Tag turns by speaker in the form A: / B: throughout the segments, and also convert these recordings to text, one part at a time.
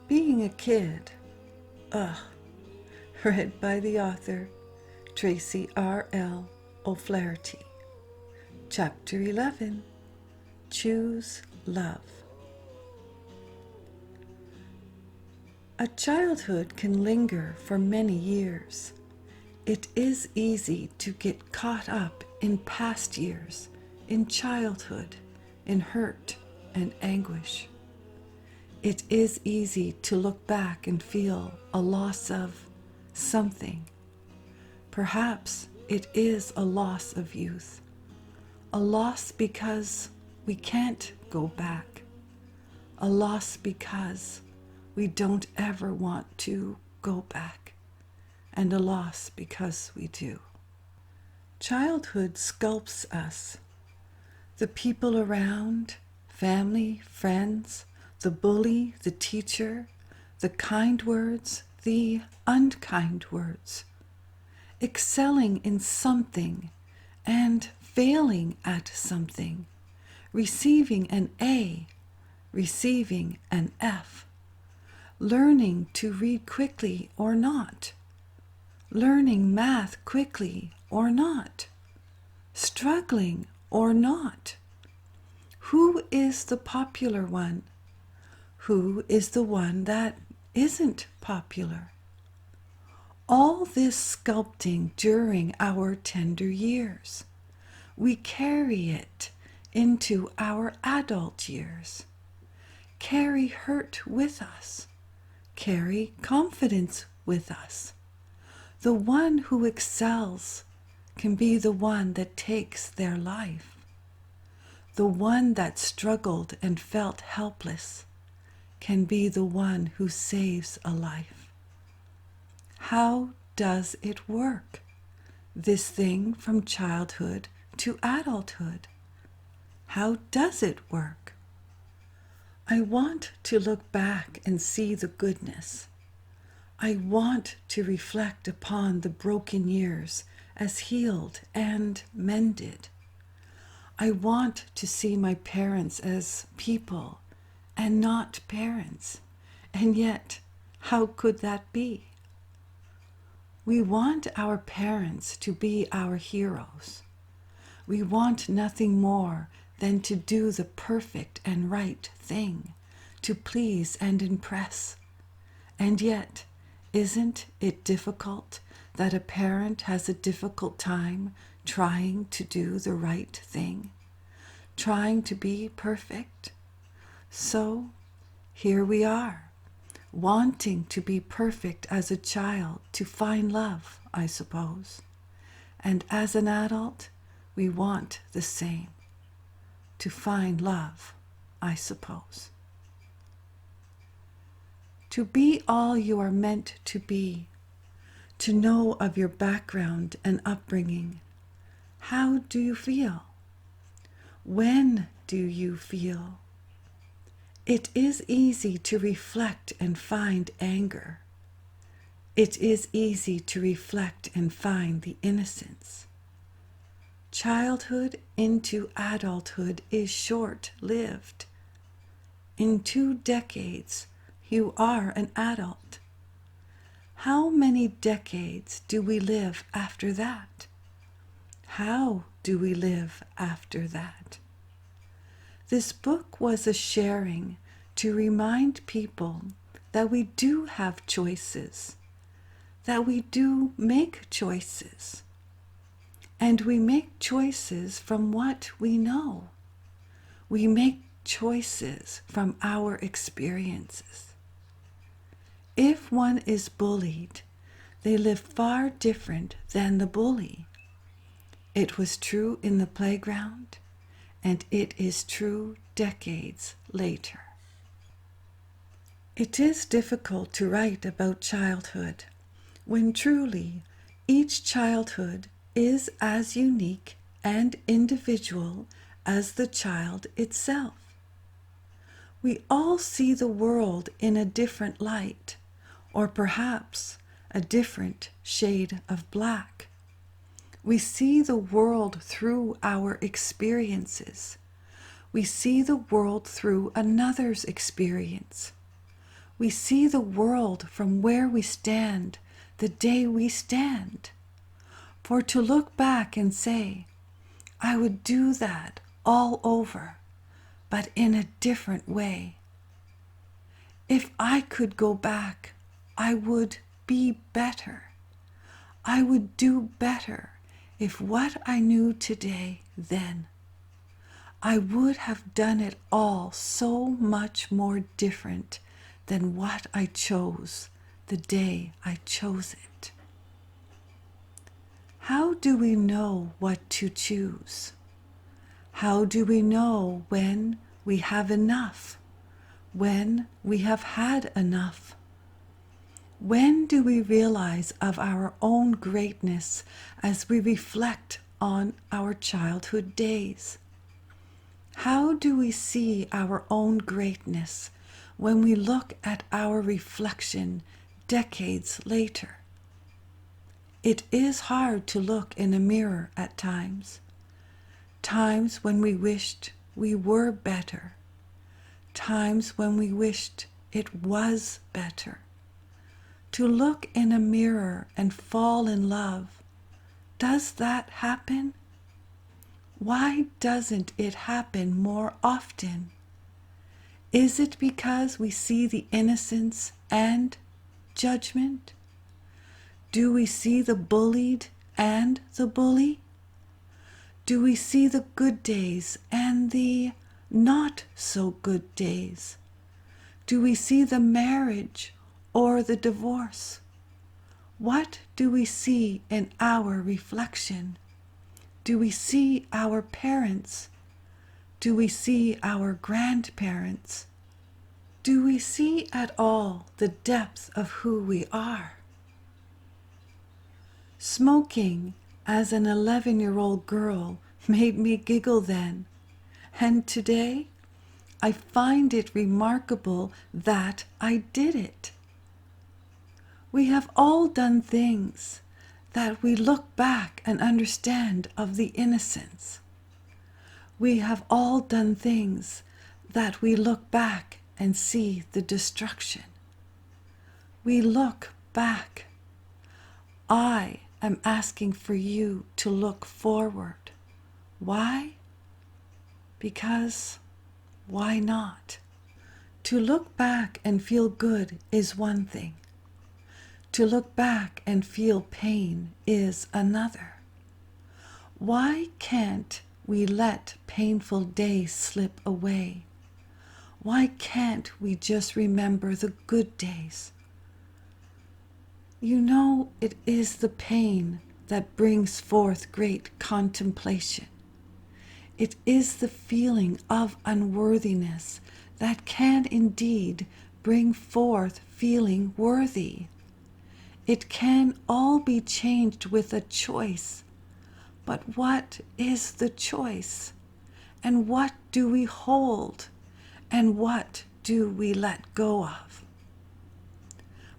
A: Being a Kid. Ugh. Read by the author, Tracy R.L. O'Flaherty. Chapter 11. Choose Love. A childhood can linger for many years. It is easy to get caught up in past years, in childhood, in hurt and anguish. It is easy to look back and feel a loss of something. Perhaps it is a loss of youth, a loss because we can't go back, a loss because we don't ever want to go back, and a loss because we do. Childhood sculpts us. The people around, family, friends, the bully, the teacher, the kind words, the unkind words, excelling in something and failing at something, receiving an A, receiving an F, learning to read quickly or not, learning math quickly or not, struggling or not. Who is the popular one? Who is the one that isn't popular? All this sculpting during our tender years. We carry it into our adult years. Carry hurt with us. Carry confidence with us. The one who excels can be the one that takes their life. The one that struggled and felt helpless can be the one who saves a life. How does it work, this thing from childhood to adulthood? How does it work? I want to look back and see the goodness. I want to reflect upon the broken years as healed and mended. I want to see my parents as people and not parents. And yet, how could that be? We want our parents to be our heroes. We want nothing more than to do the perfect and right thing, to please and impress. And yet, isn't it difficult that a parent has a difficult time trying to do the right thing, trying to be perfect? So, here we are, wanting to be perfect as a child, to find love, I suppose. And as an adult, we want the same, to find love, I suppose. To be all you are meant to be, to know of your background and upbringing. How do you feel? When do you feel? It is easy to reflect and find anger. It is easy to reflect and find the innocence. Childhood into adulthood is short-lived. In 2 decades, you are an adult. How many decades do we live after that? How do we live after that? This book was a sharing to remind people that we do have choices, that we do make choices, and we make choices from what we know. We make choices from our experiences. If one is bullied, they live far different than the bully. It was true in the playground, and it is true decades later. It is difficult to write about childhood when truly each childhood is as unique and individual as the child itself. We all see the world in a different light, or perhaps a different shade of black. We see the world through our experiences. We see the world through another's experience. We see the world from where we stand the day we stand. For to look back and say, I would do that all over, but in a different way. If I could go back, I would be better. I would do better if what I knew today then. I would have done it all so much more different than what I chose the day I chose it. How do we know what to choose? How do we know when we have enough? When we have had enough? When do we realize of our own greatness as we reflect on our childhood days? How do we see our own greatness when we look at our reflection decades later? It is hard to look in a mirror at times. Times when we wished we were better. Times when we wished it was better. To look in a mirror and fall in love, does that happen? Why doesn't it happen more often? Is it because we see the innocence and judgment? Do we see the bullied and the bully? Do we see the good days and the not so good days? Do we see the marriage or the divorce? What do we see in our reflection? Do we see our parents? Do we see our grandparents? Do we see at all the depth of who we are? Smoking as an 11-year-old girl made me giggle then, and today I find it remarkable that I did it. We have all done things that we look back and understand of the innocence. We have all done things that we look back and see the destruction. We look back. I am asking for you to look forward. Why? Because why not? To look back and feel good is one thing. To look back and feel pain is another. Why can't we let painful days slip away? Why can't we just remember the good days? You know, it is the pain that brings forth great contemplation. It is the feeling of unworthiness that can indeed bring forth feeling worthy. It can all be changed with a choice. But what is the choice? And what do we hold? And what do we let go of?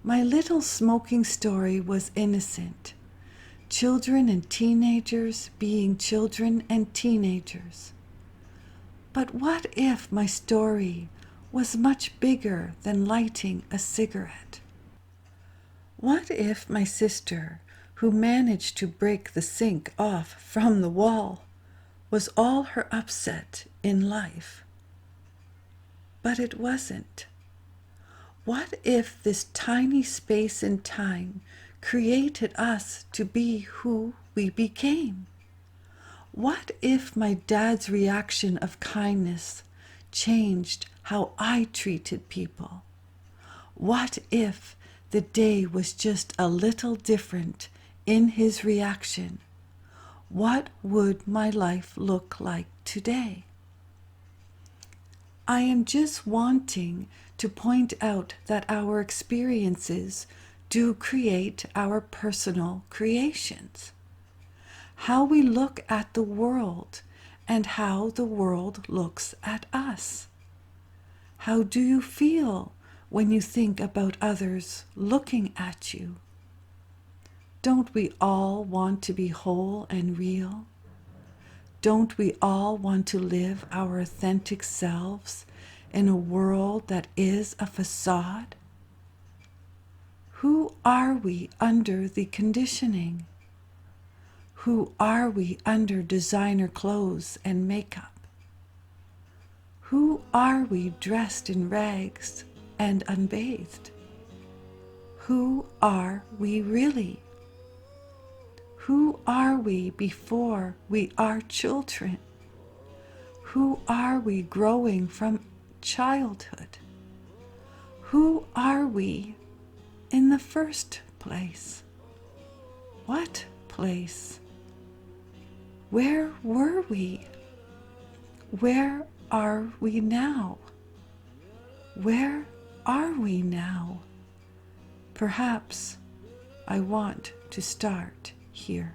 A: My little smoking story was innocent. Children and teenagers being children and teenagers. But what if my story was much bigger than lighting a cigarette? What if my sister, who managed to break the sink off from the wall, was all her upset in life? But it wasn't. What if this tiny space in time created us to be who we became? What if my dad's reaction of kindness changed how I treated people? What if the day was just a little different in his reaction? What would my life look like today? I am just wanting to point out that our experiences do create our personal creations. How we look at the world and how the world looks at us. How do you feel when you think about others looking at you? Don't we all want to be whole and real? Don't we all want to live our authentic selves in a world that is a facade? Who are we under the conditioning? Who are we under designer clothes and makeup? Who are we dressed in rags and unbathed? Who are we really? Who are we before we are children? Who are we growing from childhood? Who are we in the first place? What place? Where were we? Where are we now? Where are we now? Perhaps I want to start here.